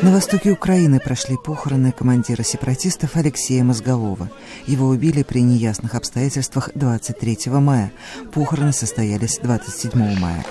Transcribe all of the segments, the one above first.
На востоке Украины прошли похороны командира сепаратистов Алексея Мозгового. Его убили при неясных обстоятельствах 23 мая. Похороны состоялись 27 мая.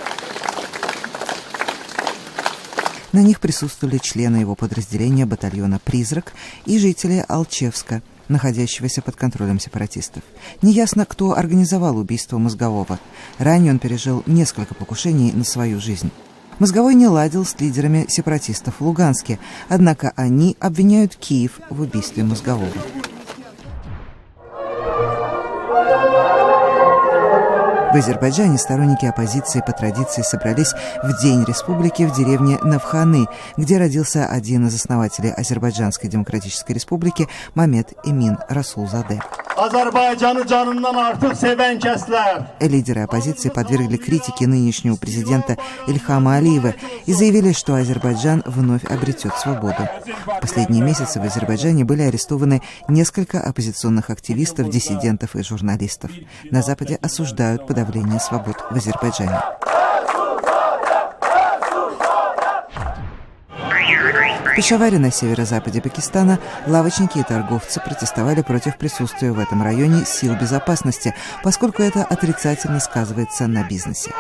На них присутствовали члены его подразделения батальона «Призрак» и жители Алчевска, находящегося под контролем сепаратистов. Неясно, кто организовал убийство Мозгового. Ранее он пережил несколько покушений на свою жизнь. Мозговой не ладил с лидерами сепаратистов в Луганске, однако они обвиняют Киев в убийстве Мозгового. В Азербайджане сторонники оппозиции по традиции собрались в День Республики в деревне Навханы, где родился один из основателей Азербайджанской Демократической Республики Мамед Эмин Расулзаде. Лидеры оппозиции подвергли критике нынешнего президента Ильхама Алиева и заявили, что Азербайджан вновь обретет свободу. В последние месяцы в Азербайджане были арестованы несколько оппозиционных активистов, диссидентов и журналистов. На Западе осуждают подавление свобод в Азербайджане. В Пешаваре на северо-западе Пакистана лавочники и торговцы протестовали против присутствия в этом районе сил безопасности, поскольку это отрицательно сказывается на бизнесе.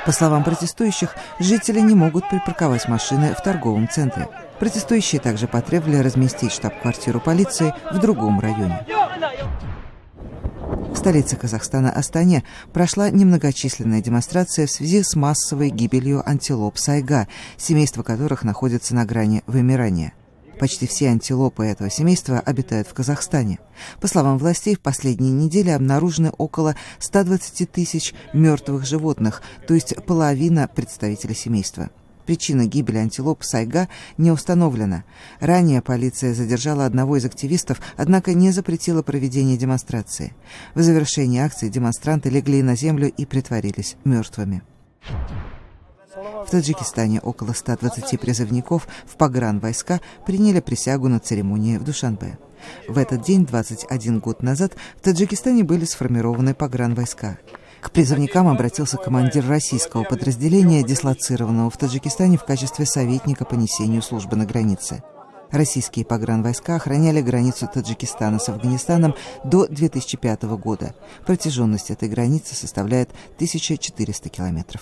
По словам протестующих, жители не могут припарковать машины в торговом центре. Протестующие также потребовали разместить штаб-квартиру полиции в другом районе. В столице Казахстана Астане прошла немногочисленная демонстрация в связи с массовой гибелью антилоп сайга, семейство которых находится на грани вымирания. Почти все антилопы этого семейства обитают в Казахстане. По словам властей, в последние недели обнаружены около 120 тысяч мертвых животных, то есть половина представителей семейства. Причина гибели антилоп сайга не установлена. Ранее полиция задержала одного из активистов, однако не запретила проведение демонстрации. В завершении акции демонстранты легли на землю и притворились мертвыми. В Таджикистане около 120 призывников в погранвойска приняли присягу на церемонии в Душанбе. В этот день, 21 год назад, в Таджикистане были сформированы погранвойска. К призывникам обратился командир российского подразделения, дислоцированного в Таджикистане в качестве советника по несению службы на границе. Российские погранвойска охраняли границу Таджикистана с Афганистаном до 2005 года. Протяженность этой границы составляет 1400 километров.